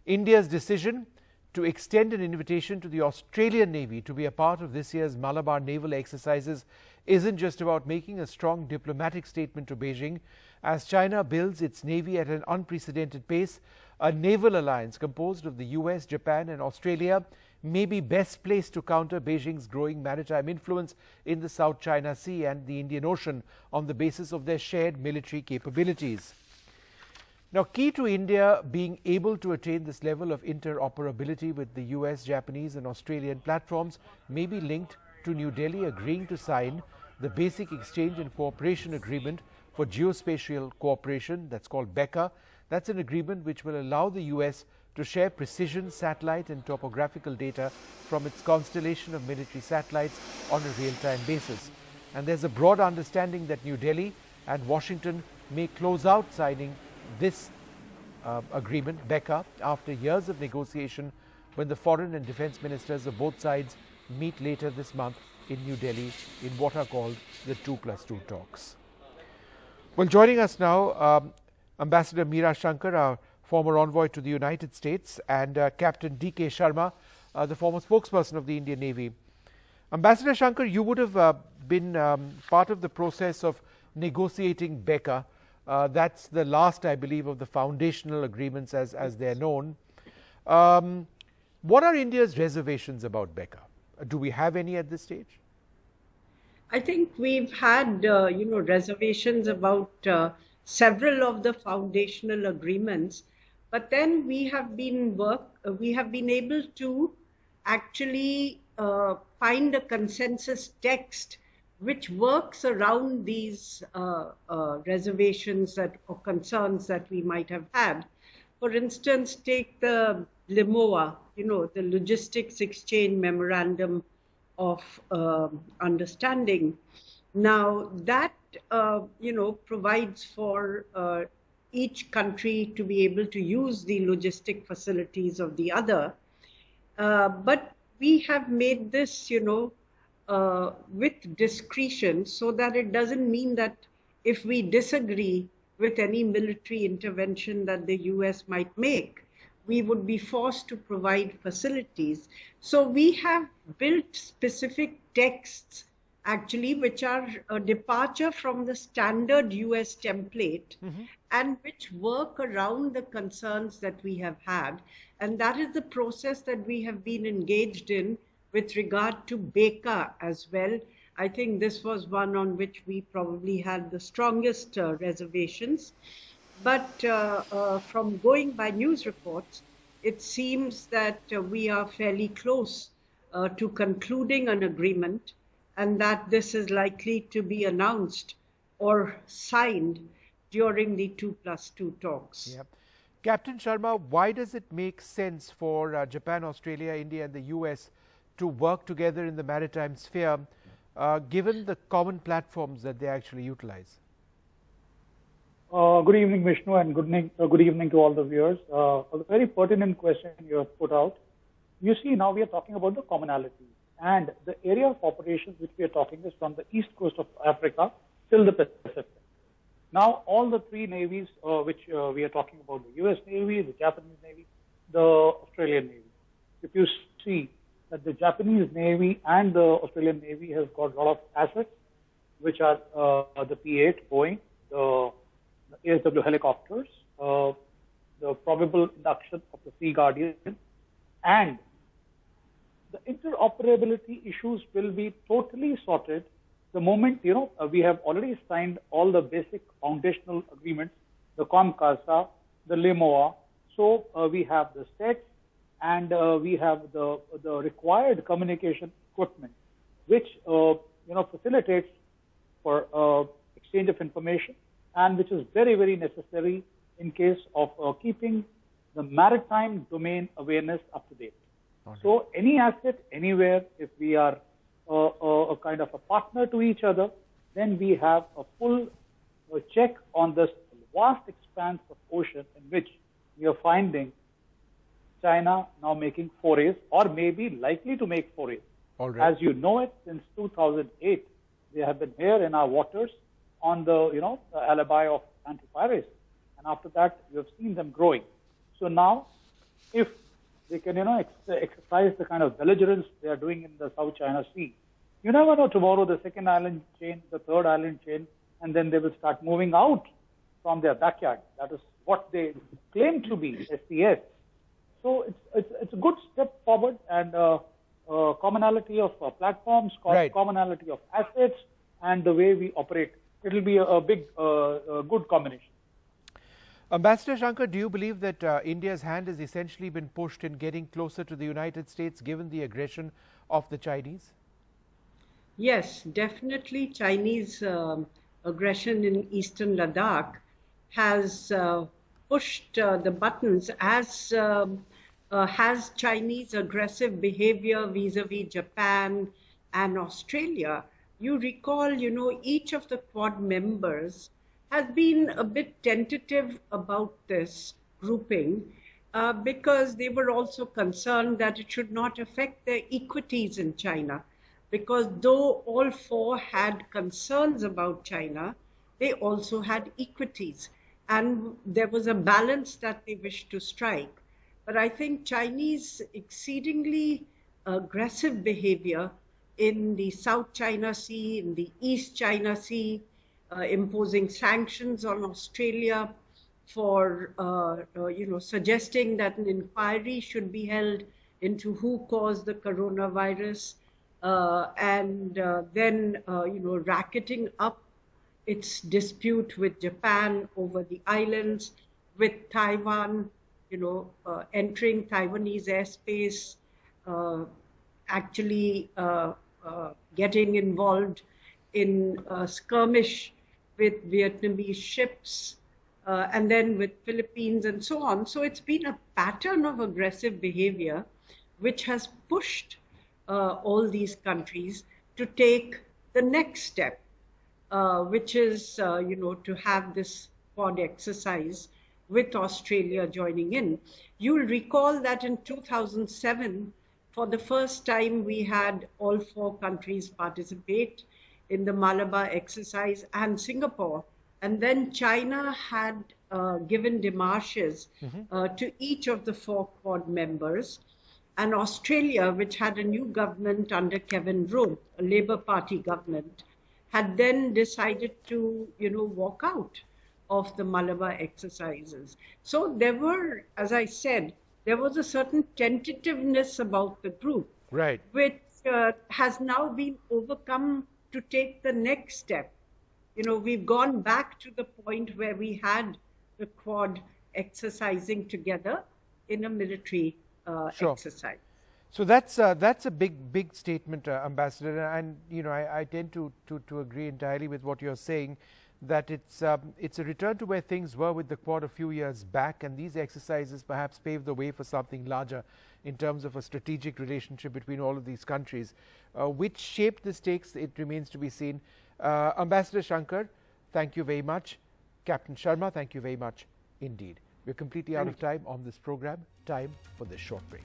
India's decision to extend an invitation to the Australian Navy to be a part of this year's Malabar naval exercises isn't just about making a strong diplomatic statement to Beijing. As China builds its navy at an unprecedented pace, a naval alliance composed of the US, Japan and Australia may be best placed to counter Beijing's growing maritime influence in the South China Sea and the Indian Ocean on the basis of their shared military capabilities. Now, key to India being able to attain this level of interoperability with the US, Japanese and Australian platforms may be linked to New Delhi agreeing to sign the Basic Exchange and Cooperation Agreement for Geospatial Cooperation, that's called BECA. That's an agreement which will allow the US to share precision satellite and topographical data from its constellation of military satellites on a real-time basis. And there's a broad understanding that New Delhi and Washington may close out signing this agreement, BECA, after years of negotiation when the foreign and defense ministers of both sides meet later this month in New Delhi in what are called the 2+2 talks. Well, joining us now, Ambassador Meera Shankar, our former envoy to the United States, and Captain D.K. Sharma, the former spokesperson of the Indian Navy. Ambassador Shankar, you would have been part of the process of negotiating BECA. That's the last, I believe, of the foundational agreements as they're known. What are India's reservations about BECA? Do we have any at this stage? I think we've had, reservations about several of the foundational agreements, but then we have been able to actually find a consensus text which works around these reservations or concerns that we might have had. For instance, take the LIMOA, the Logistics Exchange Memorandum of Understanding. Now that, provides for each country to be able to use the logistic facilities of the other. But we have made this, with discretion, so that it doesn't mean that if we disagree with any military intervention that the US might make, we would be forced to provide facilities. So we have built specific texts actually which are a departure from the standard US template and which work around the concerns that we have had. And that is the process that we have been engaged in with regard to BECA as well. I think this was one on which we probably had the strongest reservations. But from going by news reports, it seems that we are fairly close to concluding an agreement, and that this is likely to be announced or signed during the 2+2 talks. Yep. Captain Sharma, why does it make sense for Japan, Australia, India and the US to work together in the maritime sphere, given the common platforms that they actually utilize? Good evening, Vishnu, and good evening to all the viewers. A very pertinent question you have put out. You see, now we are talking about the commonality, and the area of operations which we are talking is from the east coast of Africa till the Pacific. Now, all the three navies which we are talking about, the US Navy, the Japanese Navy, the Australian Navy. If you see that the Japanese Navy and the Australian Navy has got a lot of assets, which are the P-8 Boeing, the ASW helicopters, the probable induction of the Sea Guardian, and the interoperability issues will be totally sorted the moment, we have already signed all the basic foundational agreements, the COMCASA, the LIMOA. So we have the sets and we have the required communication equipment, which facilitates for exchange of information, and which is very, very necessary in case of keeping the maritime domain awareness up to date. Okay. So any asset, anywhere, if we are a kind of a partner to each other, then we have a full check on this vast expanse of ocean in which we are finding China now making forays, or maybe likely to make forays. As you know it, since 2008, they have been here in our waters on the alibi of anti-piracy, and after that, we have seen them growing. So now, if they can, exercise the kind of belligerence they are doing in the South China Sea. You never know, tomorrow the second island chain, the third island chain, and then they will start moving out from their backyard. That is what they claim to be, SCS. So it's a good step forward, and commonality of platforms, Right. commonality of assets, and the way we operate. It will be a big, good combination. Ambassador Shankar, do you believe that India's hand has essentially been pushed in getting closer to the United States given the aggression of the Chinese? Yes, definitely Chinese aggression in eastern Ladakh has pushed the buttons, as has Chinese aggressive behavior vis-a-vis Japan and Australia. You recall, each of the Quad members has been a bit tentative about this grouping because they were also concerned that it should not affect their equities in China. Because though all four had concerns about China, they also had equities. And there was a balance that they wished to strike. But I think Chinese exceedingly aggressive behavior in the South China Sea, in the East China Sea, imposing sanctions on Australia for, suggesting that an inquiry should be held into who caused the coronavirus, and then, racketing up its dispute with Japan over the islands, with Taiwan, entering Taiwanese airspace, actually getting involved in skirmish with Vietnamese ships, and then with Philippines and so on. So it's been a pattern of aggressive behavior which has pushed all these countries to take the next step, which is, to have this Quad exercise with Australia joining in. You'll recall that in 2007, for the first time, we had all four countries participate in the Malabar exercise and Singapore. And then China had given démarches to each of the four Quad members. And Australia, which had a new government under Kevin Rudd, a Labour Party government, had then decided to, walk out of the Malabar exercises. So there were, as I said, there was a certain tentativeness about the group, Right. which has now been overcome to take the next step. We've gone back to the point where we had the Quad exercising together in a military Sure. exercise. So that's a big statement, Ambassador, and I tend to agree entirely with what you're saying, that it's a return to where things were with the Quad a few years back, and these exercises perhaps pave the way for something larger in terms of a strategic relationship between all of these countries. Which shape this takes, it remains to be seen. Ambassador Shankar, thank you very much. Captain Sharma, thank you very much indeed. We're completely out of time on this program. Time for this short break.